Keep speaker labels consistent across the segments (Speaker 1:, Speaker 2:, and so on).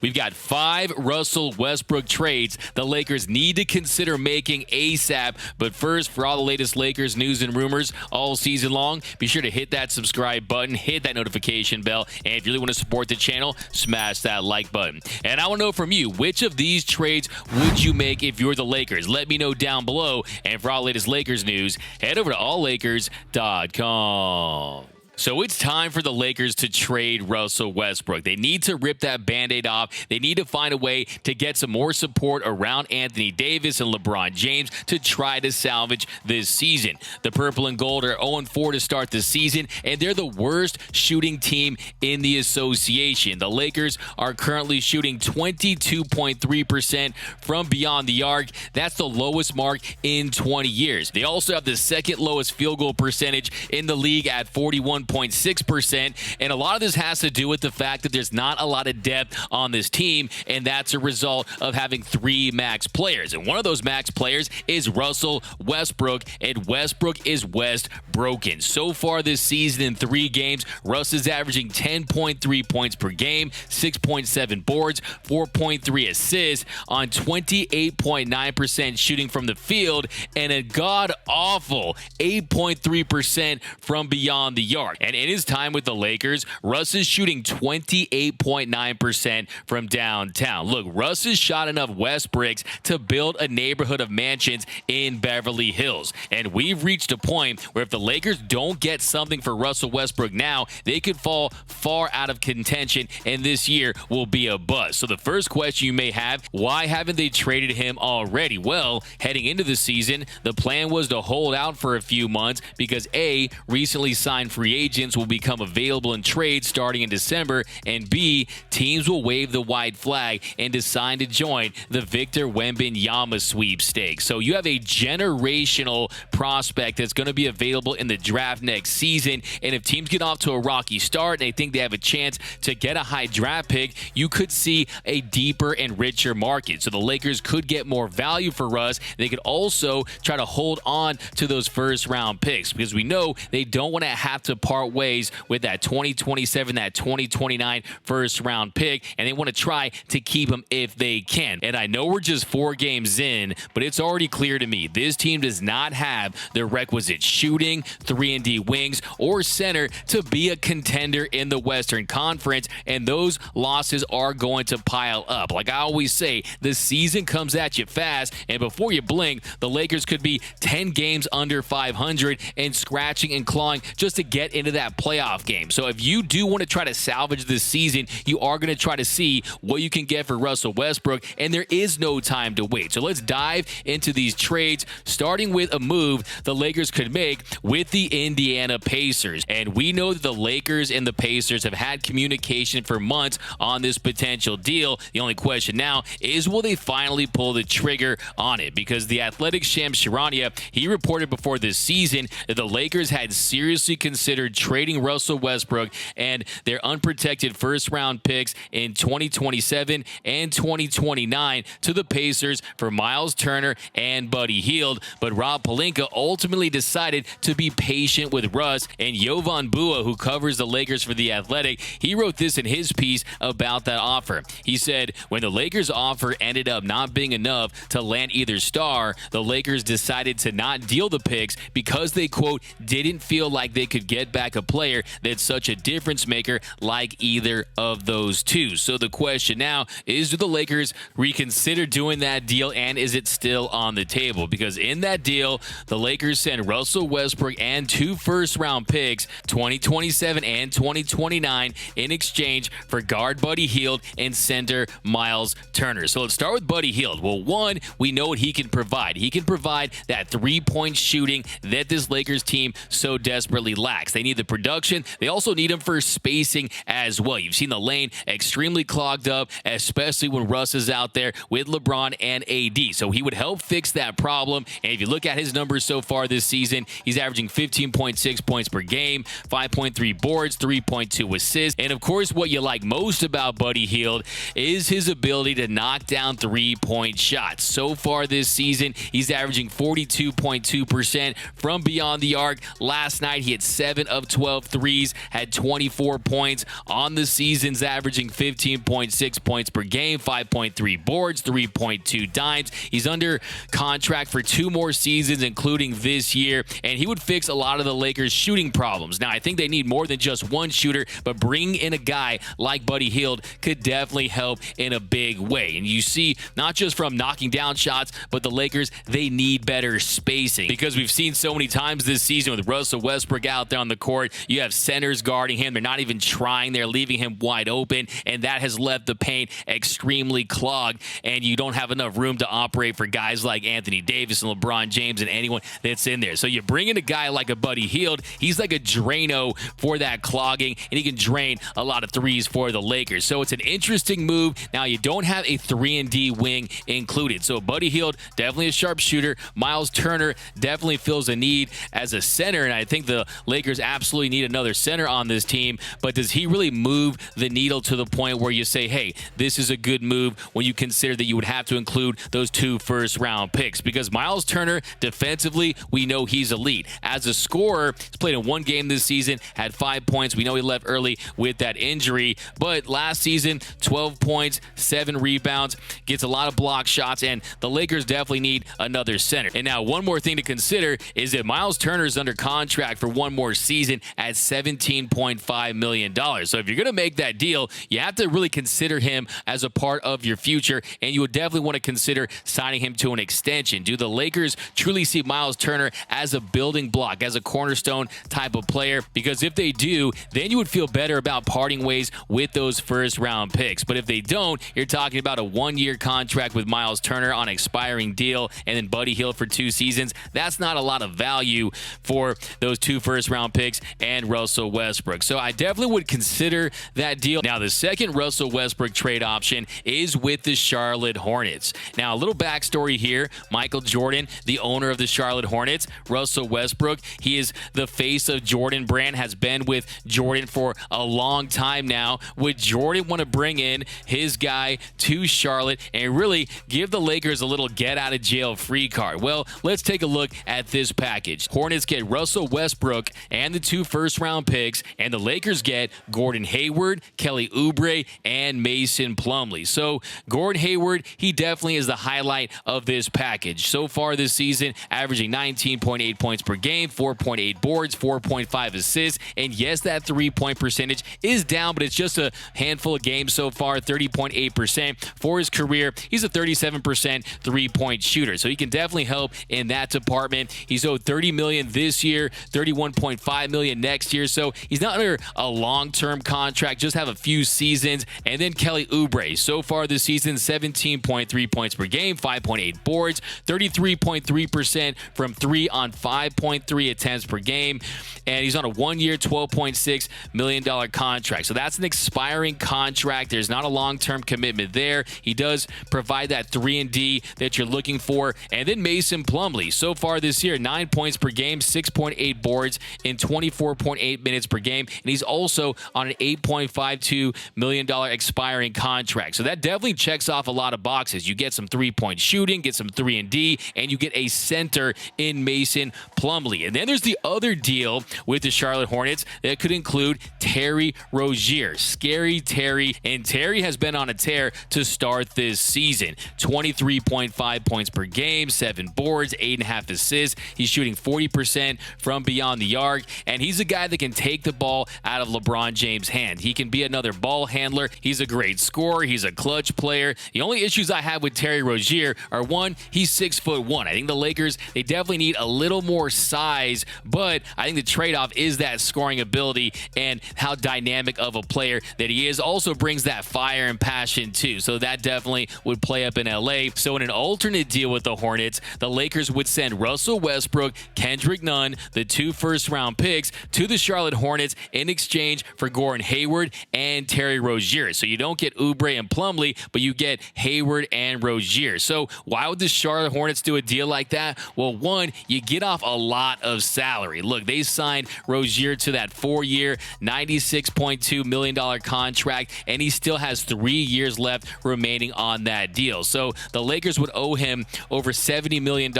Speaker 1: We've got 5 Russell Westbrook trades the Lakers need to consider making ASAP. But first, for all the latest Lakers news and rumors all season long, be sure to hit that subscribe button, hit that notification bell, and if you really want to support the channel, smash that like button. And I want to know from you, which of these trades would you make if you're the Lakers? Let me know down below. And for all the latest Lakers news, head over to alllakers.com. So it's time for the Lakers to trade Russell Westbrook. They need to rip that Band-Aid off. They need to find a way to get some more support around Anthony Davis and LeBron James to try to salvage this season. The Purple and Gold are 0-4 to start the season, and they're the worst shooting team in the association. The Lakers are currently shooting 22.3% from beyond the arc. That's the lowest mark in 20 years. They also have the second lowest field goal percentage in the league at 41.6%, and a lot of this has to do with the fact that there's not a lot of depth on this team, and that's a result of having 3 max players. And one of those max players is Russell Westbrook, and Westbrook is Westbroken. So far this season in 3 games, Russ is averaging 10.3 points per game, 6.7 boards, 4.3 assists on 28.9% shooting from the field, and a god-awful 8.3% from beyond the arc. And in his time with the Lakers, Russ is shooting 28.9% from downtown. Look, Russ has shot enough Westbrooks to build a neighborhood of mansions in Beverly Hills. And we've reached a point where if the Lakers don't get something for Russell Westbrook now, they could fall far out of contention, and this year will be a bust. So the first question you may have, why haven't they traded him already? Well, heading into the season, the plan was to hold out for a few months because A, recently signed free agents will become available in trades starting in December, and B, teams will wave the white flag and decide to join the Victor Wembanyama sweepstakes. So you have a generational prospect that's going to be available in the draft next season, and if teams get off to a rocky start and they think they have a chance to get a high draft pick, you could see a deeper and richer market. So the Lakers could get more value for Russ. They could also try to hold on to those first-round picks because we know they don't want to have to part ways with that 2027, that 2029 first-round pick, and they want to try to keep him if they can. And I know we're just 4 games in, but it's already clear to me this team does not have the requisite shooting, 3-and-D wings, or center to be a contender in the Western Conference, and those losses are going to pile up. Like I always say, the season comes at you fast, and before you blink, the Lakers could be 10 games under 500 and scratching and clawing just to get into that playoff game. So if you do want to try to salvage this season, you are going to try to see what you can get for Russell Westbrook, and there is no time to wait. So let's dive into these trades, starting with a move the Lakers could make with the Indiana Pacers. And we know that the Lakers and the Pacers have had communication for months on this potential deal. The only question now is, will they finally pull the trigger on it? Because the Athletic's Shams Charania, he reported before this season that the Lakers had seriously considered trading Russell Westbrook and their unprotected first-round picks in 2027 and 2029 to the Pacers for Myles Turner and Buddy Hield. But Rob Pelinka ultimately decided to be patient with Russ, and Jovan Bua, who covers the Lakers for The Athletic, he wrote this in his piece about that offer. He said, when the Lakers' offer ended up not being enough to land either star, the Lakers decided to not deal the picks because they, quote, didn't feel like they could get back a player that's such a difference maker like either of those two. So the question now is, do the Lakers reconsider doing that deal, and is it still on the table? Because in that deal, the Lakers send Russell Westbrook and 2 first-round picks, 2027 and 2029, in exchange for guard Buddy Hield and center Myles Turner. So let's start with Buddy Hield. Well, one, we know what he can provide. He can provide that three-point shooting that this Lakers team so desperately lacks. They need the production. They also need him for spacing as well. You've seen the lane extremely clogged up, especially when Russ is out there with LeBron and AD. So he would help fix that problem. And if you look at his numbers so far this season, he's averaging 15.6 points per game, 5.3 boards, 3.2 assists. And of course, what you like most about Buddy Hield is his ability to knock down three-point shots. So far this season, he's averaging 42.2% from beyond the arc. Last night, he had 7 of of 12 threes, had 24 points on the season's averaging 15.6 points per game, 5.3 boards, 3.2 dimes. He's under contract for 2 more seasons, including this year, and he would fix a lot of the Lakers' shooting problems. Now, I think they need more than just one shooter, but bringing in a guy like Buddy Hield could definitely help in a big way. And you see, not just from knocking down shots, but the Lakers, they need better spacing, because we've seen so many times this season with Russell Westbrook out there on the court, you have centers guarding him. They're not even trying. They're leaving him wide open, and that has left the paint extremely clogged, and you don't have enough room to operate for guys like Anthony Davis and LeBron James and anyone that's in there. So you bring in a guy like a Buddy Hield. He's like a Drano for that clogging, and he can drain a lot of threes for the Lakers. So it's an interesting move. Now, you don't have a 3-and-D wing included. So Buddy Hield, definitely a sharpshooter. Myles Turner definitely fills a need as a center, and I think the Lakers absolutely need another center on this team. But does he really move the needle to the point where you say, hey, this is a good move, when you consider that you would have to include those 2 first-round picks? Because Myles Turner, defensively, we know he's elite. As a scorer, he's played in 1 game this season, had 5 points. We know he left early with that injury, but last season, 12 points, 7 rebounds, gets a lot of block shots, and the Lakers definitely need another center. And now, one more thing to consider is that Myles Turner is under contract for 1 more season at $17.5 million. So if you're going to make that deal, you have to really consider him as a part of your future, and you would definitely want to consider signing him to an extension. Do the Lakers truly see Myles Turner as a building block, as a cornerstone type of player? Because if they do, then you would feel better about parting ways with those first-round picks. But if they don't, you're talking about a 1-year contract with Myles Turner on an expiring deal, and then Buddy Hield for 2 seasons. That's not a lot of value for those 2 first-round picks and Russell Westbrook. So I definitely would consider that deal. Now, the second Russell Westbrook trade option is with the Charlotte Hornets. Now, a little backstory here. Michael Jordan, the owner of the Charlotte Hornets, Russell Westbrook, he is the face of Jordan Brand, has been with Jordan for a long time now. Would Jordan want to bring in his guy to Charlotte and really give the Lakers a little get-out-of-jail-free card? Well, let's take a look at this package. Hornets get Russell Westbrook and the 2 first-round picks, and the Lakers get Gordon Hayward, Kelly Oubre, and Mason Plumlee. So Gordon Hayward, he definitely is the highlight of this package. So far this season, averaging 19.8 points per game, 4.8 boards, 4.5 assists, and yes, that 3-point percentage is down, but it's just a handful of games so far, 30.8%. For his career, he's a 37% 3-point shooter, so he can definitely help in that department. He's owed $30 million this year, $31.5 million next year, so he's not under a long-term contract, just have a few seasons. And then Kelly Oubre, so far this season, 17.3 points per game, 5.8 boards, 33.3% from 3 on 5.3 attempts per game, and he's on a 1-year, $12.6 million contract. So that's an expiring contract. There's not a long-term commitment there. He does provide that 3-and-D that you're looking for. And then Mason Plumlee, so far this year, 9 points per game, 6.8 boards in 24.8 minutes per game, and he's also on an $8.52 million expiring contract. So that definitely checks off a lot of boxes. You get some 3-point shooting, get some 3-and-D, and you get a center in Mason Plumlee. And then there's the other deal with the Charlotte Hornets that could include Terry Rozier. Scary Terry. And Terry has been on a tear to start this season. 23.5 points per game, 7 boards, 8.5 assists. He's shooting 40% from beyond the arc, and he's a guy that can take the ball out of LeBron James' hand. He can be another ball handler. He's a great scorer. He's a clutch player. The only issues I have with Terry Rozier are, one, he's 6'1". I think the Lakers, they definitely need a little more size, but I think the trade-off is that scoring ability and how dynamic of a player that he is. Also brings that fire and passion too, so that definitely would play up in LA. So in an alternate deal with the Hornets, the Lakers would send Russell Westbrook, Kendrick Nunn, the 2 first-round picks to the Charlotte Hornets in exchange for Gordon Hayward and Terry Rozier. So you don't get Oubre and Plumlee, but you get Hayward and Rozier. So why would the Charlotte Hornets do a deal like that? Well, one, you get off a lot of salary. Look, they signed Rozier to that 4-year, $96.2 million contract, and he still has 3 years left remaining on that deal. So the Lakers would owe him over $70 million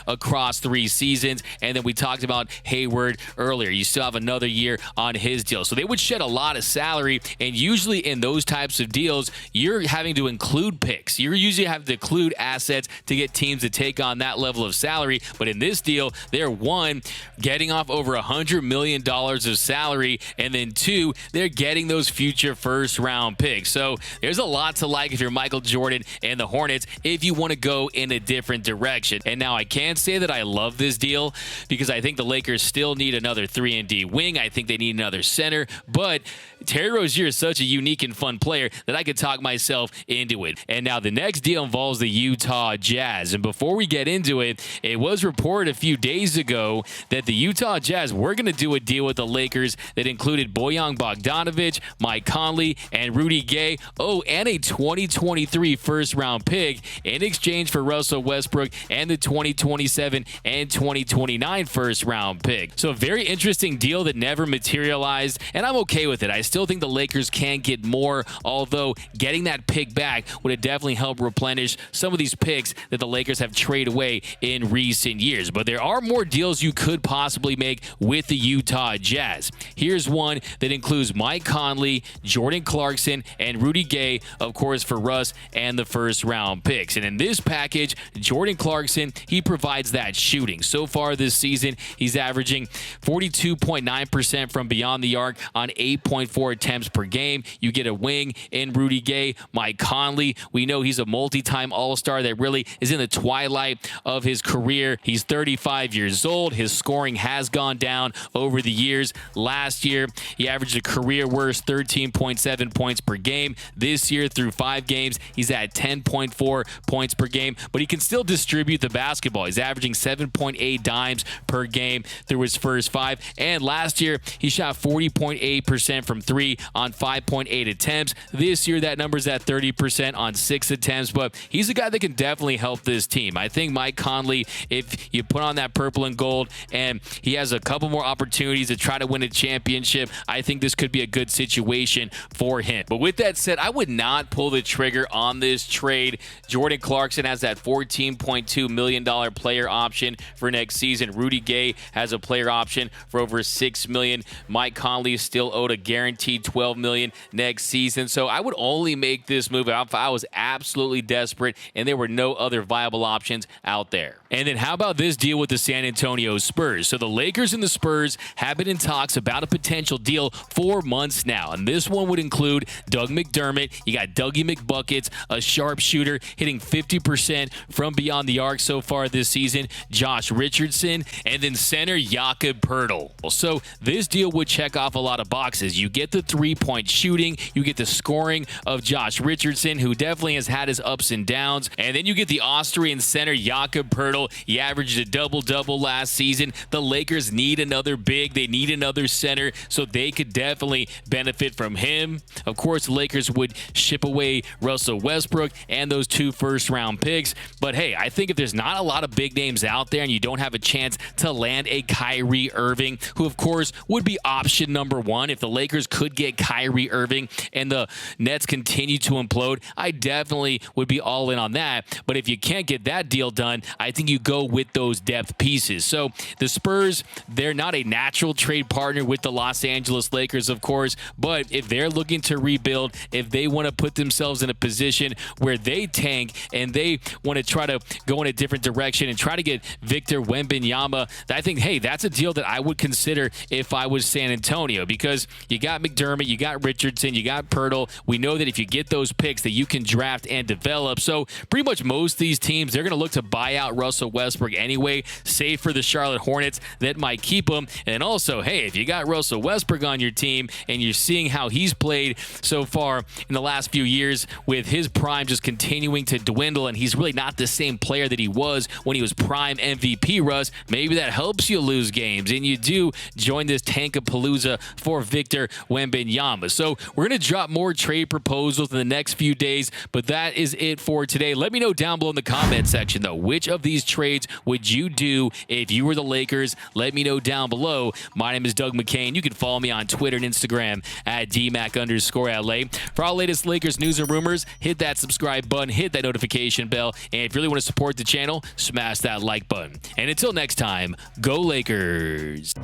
Speaker 1: across 3 seasons. And then we talked about Hayward earlier. earlier. You still have another year on his deal. So they would shed a lot of salary, and usually in those types of deals, you're having to include picks. You're usually having to include assets to get teams to take on that level of salary. But in this deal, they're one, getting off over $100 million of salary, and then two, they're getting those future first-round picks. So there's a lot to like if you're Michael Jordan and the Hornets if you want to go in a different direction. And now I can't say that I love this deal because I think the Lakers still need another 3-and-D wing. I think they need another center, but Terry Rozier is such a unique and fun player that I could talk myself into it. And now the next deal involves the Utah Jazz. And before we get into it, it was reported a few days ago that the Utah Jazz were going to do a deal with the Lakers that included Bojan Bogdanovic, Mike Conley, and Rudy Gay. Oh, and a 2023 first-round pick in exchange for Russell Westbrook and the 2027 and 2029 first-round pick. So a very interesting deal that never materialized, and I'm okay with it. I still think the Lakers can get more, although getting that pick back would have definitely helped replenish some of these picks that the Lakers have traded away in recent years. But there are more deals you could possibly make with the Utah Jazz. Here's one that includes Mike Conley, Jordan Clarkson, and Rudy Gay, of course, for Russ and the first-round picks. And in this package, Jordan Clarkson, he provides that shooting. So far this season, he's averaging 42.9% from beyond the arc on 8.4 attempts per game. You get a wing in Rudy Gay. Mike Conley, we know he's a multi-time All-Star that really is in the twilight of his career. He's 35 years old. His scoring has gone down over the years. Last year, he averaged a career worst 13.7 points per game. This year, through 5 games, he's at 10.4 points per game, but he can still distribute the basketball. He's averaging 7.8 dimes per game through his first 5. And last year, he shot 40.8% from 3 on 5.8 attempts. This year, that number's at 30% on 6 attempts, but he's a guy that can definitely help this team. I think Mike Conley, if you put on that purple and gold and he has a couple more opportunities to try to win a championship, I think this could be a good situation for him. But with that said, I would not pull the trigger on this trade. Jordan Clarkson has that $14.2 million player option for next season. Rudy Gay has a player option for over $6 million. Mike Conley is still owed a guaranteed $12 million next season. So I would only make this move if I was absolutely desperate and there were no other viable options out there. And then how about this deal with the San Antonio Spurs? So the Lakers and the Spurs have been in talks about a potential deal for months now. And this one would include Doug McDermott. You got Dougie McBuckets, a sharpshooter hitting 50% from beyond the arc so far this season, Josh Richardson, and then center Jakob Poeltl. So this deal would check off a lot of boxes. You get the three-point shooting, you get the scoring of Josh Richardson, who definitely has had his ups and downs, and then you get the Austrian center Jakob Poeltl. He averaged a double-double last season. The Lakers need another big. They need another center, so they could definitely benefit from him. Of course, the Lakers would ship away Russell Westbrook and those 2 first-round picks. But hey, I think if there's not a lot of big names out there and you don't have a chance to land a Kyrie Irving, who of course would be option number 1 if the Lakers could get Kyrie Irving and the Nets continue to implode, I definitely would be all in on that. But if you can't get that deal done, I think you go with those depth pieces. So the Spurs, they're not a natural trade partner with the Los Angeles Lakers, of course, but if they're looking to rebuild, if they want to put themselves in a position where they tank and they want to try to go in a different direction and try to get Victor Wembanyama, I think, hey, that's a deal that I would consider if I was San Antonio, because you got McDermott, you got Richardson, you got Poeltl. We know that if you get those picks that you can draft and develop. So pretty much most of these teams, they're going to look to buy out Russell Westbrook anyway, save for the Charlotte Hornets that might keep him. And also, hey, if you got Russell Westbrook on your team and you're seeing how he's played so far in the last few years with his prime just continuing to dwindle, and he's really not the same player that he was when he was prime MVP Russ, maybe that helps you lose games and you do join this Tankapalooza for Victor Wembanyama. So we're going to drop more trade proposals in the next few days, but that is it for today. Let me know down below in the comment section, though, which of these trades would you do if you were the Lakers? Let me know down below. My name is Doug McCain. You can follow me on Twitter and Instagram at DMac_LA. For all latest Lakers news and rumors, hit that subscribe button, hit that notification bell, and if you really want to support the channel, smash that like button. And until next time, go Lakers.